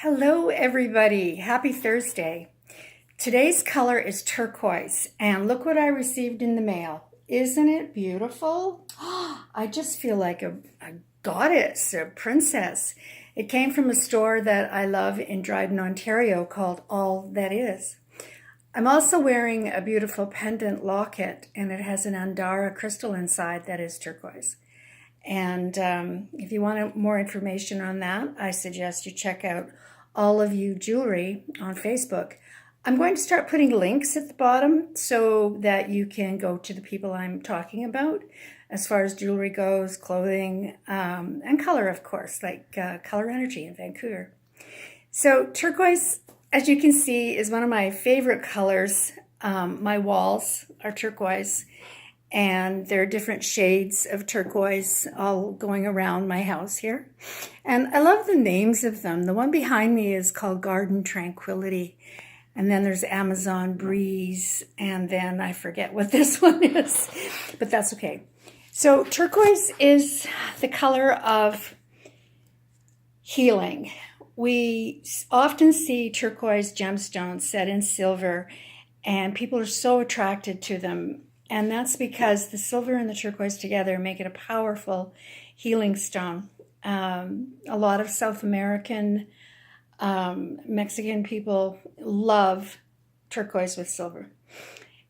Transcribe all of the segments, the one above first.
Hello, everybody. Happy Thursday. Today's color is turquoise, and look what I received in the mail. Isn't it beautiful? I just feel like a goddess, a princess. It came from a store that I love in Dryden, Ontario called All That Is. I'm also wearing a beautiful pendant locket, and it has an Andara crystal inside that is turquoise. And if you want more information on that, I suggest you check out All of You Jewelry on Facebook. I'm going to start putting links at the bottom so that you can go to the people I'm talking about as far as jewelry goes, clothing, and color, of course, like Color Energy in Vancouver. So turquoise, as you can see, is one of my favorite colors. My walls are turquoise, and there are different shades of turquoise all going around my house here. And I love the names of them. The one behind me is called Garden Tranquility. And then there's Amazon Breeze. And then I forget what this one is, but that's okay. So turquoise is the color of healing. We often see turquoise gemstones set in silver, and people are so attracted to them. And that's because the silver and the turquoise together make it a powerful healing stone. A lot of South American, Mexican people love turquoise with silver.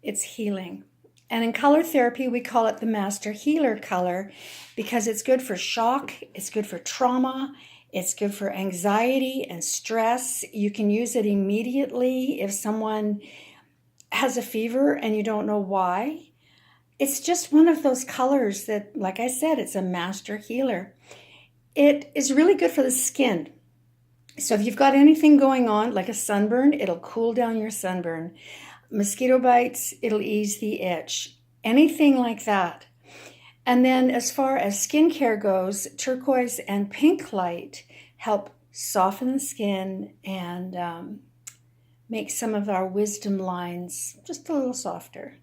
It's healing. And in color therapy, we call it the master healer color because it's good for shock, it's good for trauma, it's good for anxiety and stress. You can use it immediately if someone has a fever and you don't know why. It's just one of those colors that, like I said, it's a master healer. It is really good for the skin. So if you've got anything going on, like a sunburn, it'll cool down your sunburn. Mosquito bites, it'll ease the itch. Anything like that. And then as far as skincare goes, turquoise and pink light help soften the skin and make some of our wisdom lines just a little softer.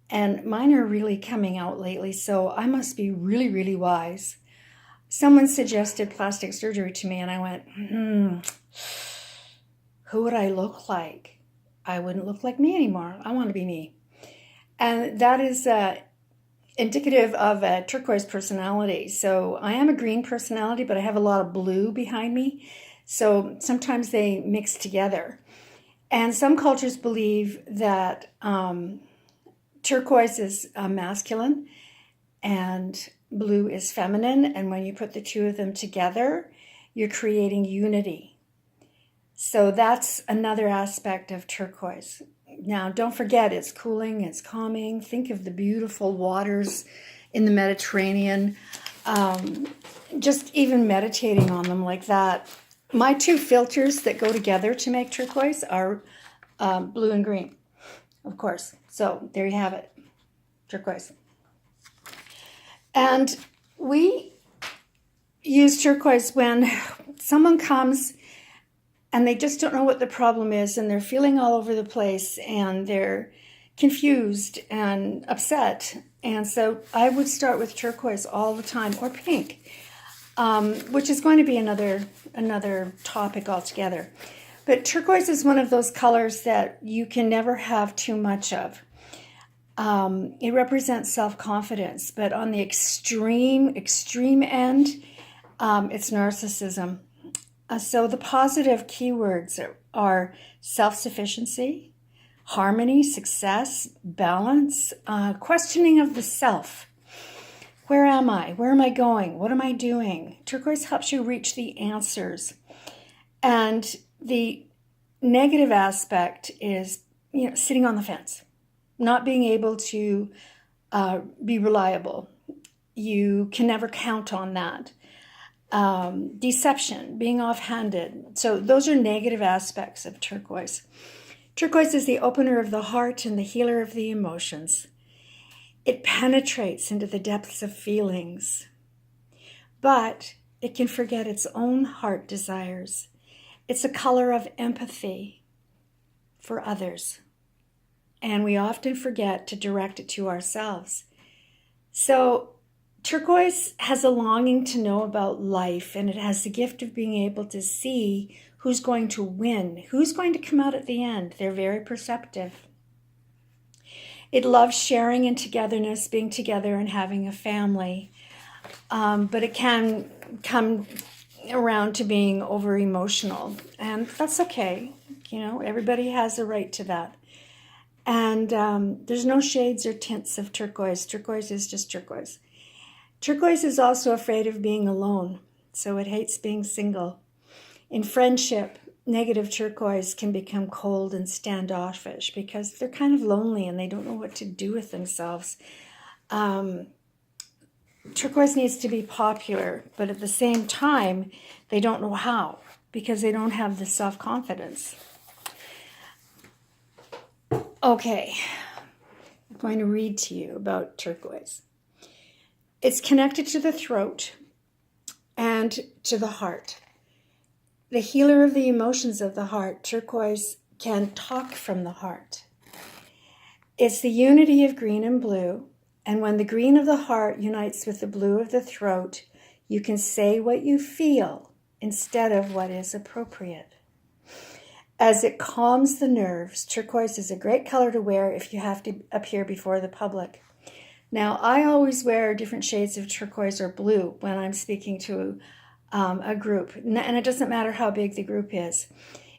And mine are really coming out lately, so I must be really, really wise. Someone suggested plastic surgery to me, and I went, who would I look like? I wouldn't look like me anymore. I want to be me. And that is indicative of a turquoise personality. So I am a green personality, but I have a lot of blue behind me. So sometimes they mix together. And some cultures believe that turquoise is masculine and blue is feminine. And when you put the two of them together, you're creating unity. So that's another aspect of turquoise. Now, don't forget, it's cooling, it's calming. Think of the beautiful waters in the Mediterranean. Just even meditating on them like that. My two filters that go together to make turquoise are blue and green, of course. So there you have it, turquoise. And we use turquoise when someone comes and they just don't know what the problem is and they're feeling all over the place and they're confused and upset. And so I would start with turquoise all the time, or pink, which is going to be another topic altogether. But turquoise is one of those colors that you can never have too much of. It represents self-confidence, but on the extreme end, it's narcissism. So the positive keywords are self-sufficiency, harmony, success, balance, questioning of the self. Where am I? Where am I going? What am I doing? Turquoise helps you reach the answers. And the negative aspect is, sitting on the fence, not being able to be reliable. You can never count on that. Deception, being offhanded. So those are negative aspects of turquoise. Turquoise is the opener of the heart and the healer of the emotions. It penetrates into the depths of feelings, but it can forget its own heart desires. It's a color of empathy for others, and we often forget to direct it to ourselves. So Turquoise has a longing to know about life, and it has the gift of being able to see who's going to win, who's going to come out at the end. They're very perceptive. It loves sharing and togetherness, being together and having a family. But it can come around to being over emotional, and that's okay. Everybody has a right to that. And there's no shades or tints of turquoise. Turquoise is just turquoise. Turquoise is also afraid of being alone, so it hates being single. In friendship, negative turquoise can become cold and standoffish because they're kind of lonely and they don't know what to do with themselves. Turquoise needs to be popular, but at the same time, they don't know how because they don't have the self-confidence. Okay, I'm going to read to you about turquoise. It's connected to the throat and to the heart. The healer of the emotions of the heart, turquoise can talk from the heart. It's the unity of green and blue, and when the green of the heart unites with the blue of the throat, you can say what you feel instead of what is appropriate. As it calms the nerves, turquoise is a great color to wear if you have to appear before the public. Now, I always wear different shades of turquoise or blue when I'm speaking to a group, and it doesn't matter how big the group is.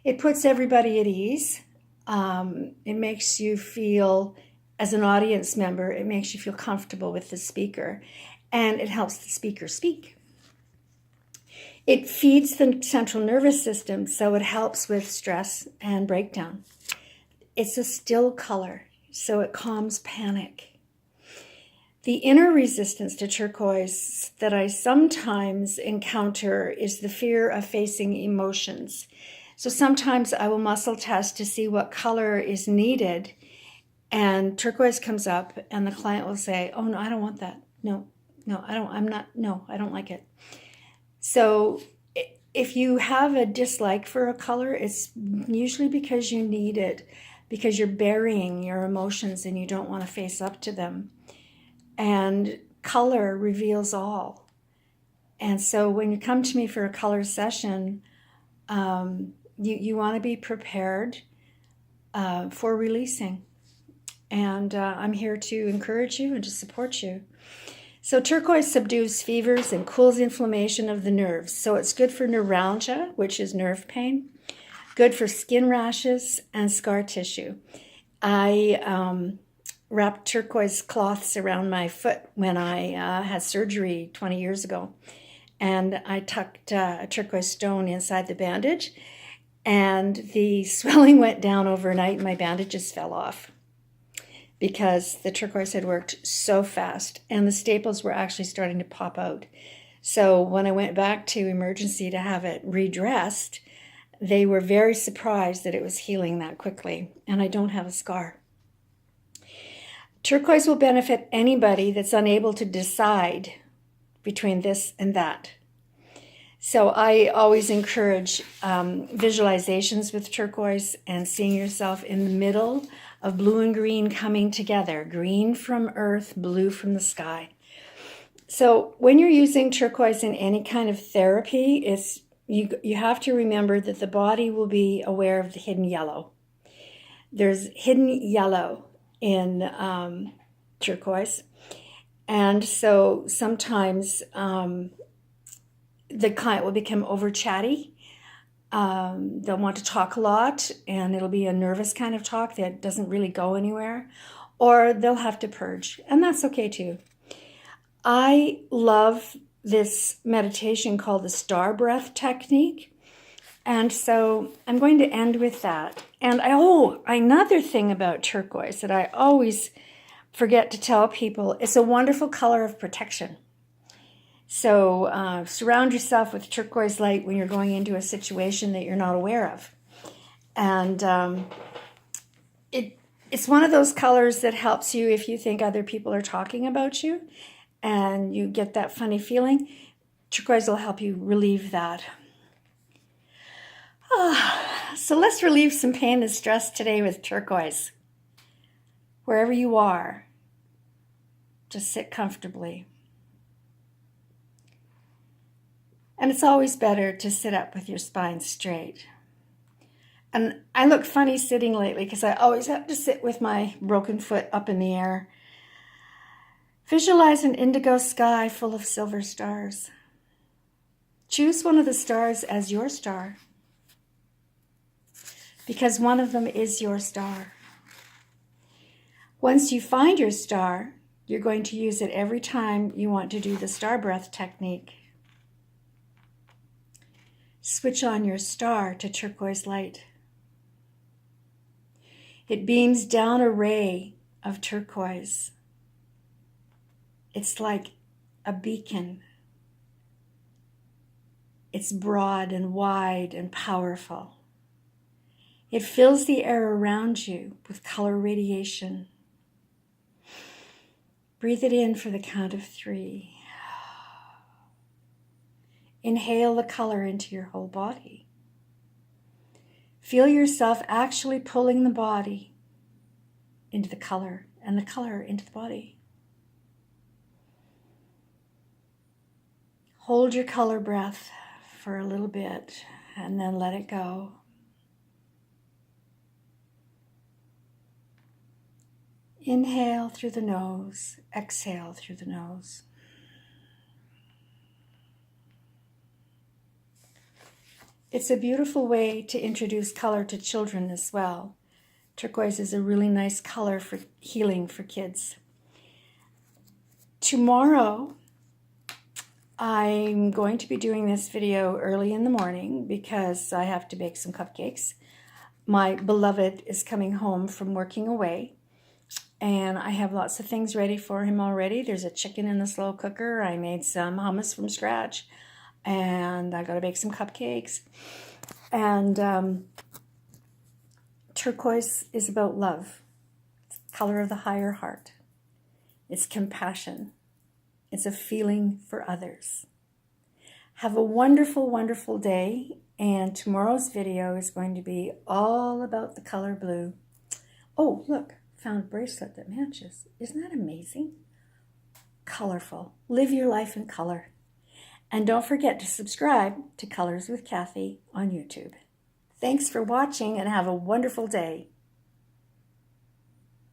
It puts everybody at ease. It makes you feel, as an audience member, it makes you feel comfortable with the speaker, and it helps the speaker speak. It feeds the central nervous system, so it helps with stress and breakdown. It's a still color, so it calms panic. The inner resistance to turquoise that I sometimes encounter is the fear of facing emotions. So sometimes I will muscle test to see what color is needed, and turquoise comes up, and the client will say, "Oh no, I don't want that. No, I don't like it." So if you have a dislike for a color, it's usually because you need it, because you're burying your emotions and you don't want to face up to them. And color reveals all. And so when you come to me for a color session, you want to be prepared for releasing. And I'm here to encourage you and to support you. So turquoise subdues fevers and cools inflammation of the nerves. So it's good for neuralgia, which is nerve pain, good for skin rashes and scar tissue. I wrapped turquoise cloths around my foot when I had surgery 20 years ago. And I tucked a turquoise stone inside the bandage, and the swelling went down overnight and my bandages fell off because the turquoise had worked so fast and the staples were actually starting to pop out. So when I went back to emergency to have it redressed, they were very surprised that it was healing that quickly, and I don't have a scar. Turquoise will benefit anybody that's unable to decide between this and that. So I always encourage visualizations with turquoise and seeing yourself in the middle of blue and green coming together, green from earth, blue from the sky. So when you're using turquoise in any kind of therapy, you have to remember that the body will be aware of the hidden yellow. There's hidden yellow in turquoise, and so sometimes the client will become over chatty. They'll want to talk a lot, and it'll be a nervous kind of talk that doesn't really go anywhere, or they'll have to purge, and that's okay too. I love this meditation called the star breath technique. And so I'm going to end with that. And another thing about turquoise that I always forget to tell people, it's a wonderful color of protection. So surround yourself with turquoise light when you're going into a situation that you're not aware of. And it's one of those colors that helps you if you think other people are talking about you and you get that funny feeling. Turquoise will help you relieve that. So let's relieve some pain and stress today with turquoise. Wherever you are, just sit comfortably. And it's always better to sit up with your spine straight. And I look funny sitting lately because I always have to sit with my broken foot up in the air. Visualize an indigo sky full of silver stars. Choose one of the stars as your star, because one of them is your star. Once you find your star, you're going to use it every time you want to do the star breath technique. Switch on your star to turquoise light. It beams down a ray of turquoise. It's like a beacon. It's broad and wide and powerful. It fills the air around you with color radiation. Breathe it in for the count of 3. Inhale the color into your whole body. Feel yourself actually pulling the body into the color and the color into the body. Hold your color breath for a little bit and then let it go. Inhale through the nose, exhale through the nose. It's a beautiful way to introduce color to children as well. Turquoise is a really nice color for healing for kids. Tomorrow, I'm going to be doing this video early in the morning because I have to bake some cupcakes. My beloved is coming home from working away, and I have lots of things ready for him already. There's a chicken in the slow cooker. I made some hummus from scratch, and I got to bake some cupcakes. And turquoise is about love. It's the color of the higher heart. It's compassion. It's a feeling for others. Have a wonderful, wonderful day. And tomorrow's video is going to be all about the color blue. Oh, look, found a bracelet that matches. Isn't that amazing? Colorful. Live your life in color. And don't forget to subscribe to Colors with Cathy on YouTube. Thanks for watching and have a wonderful day.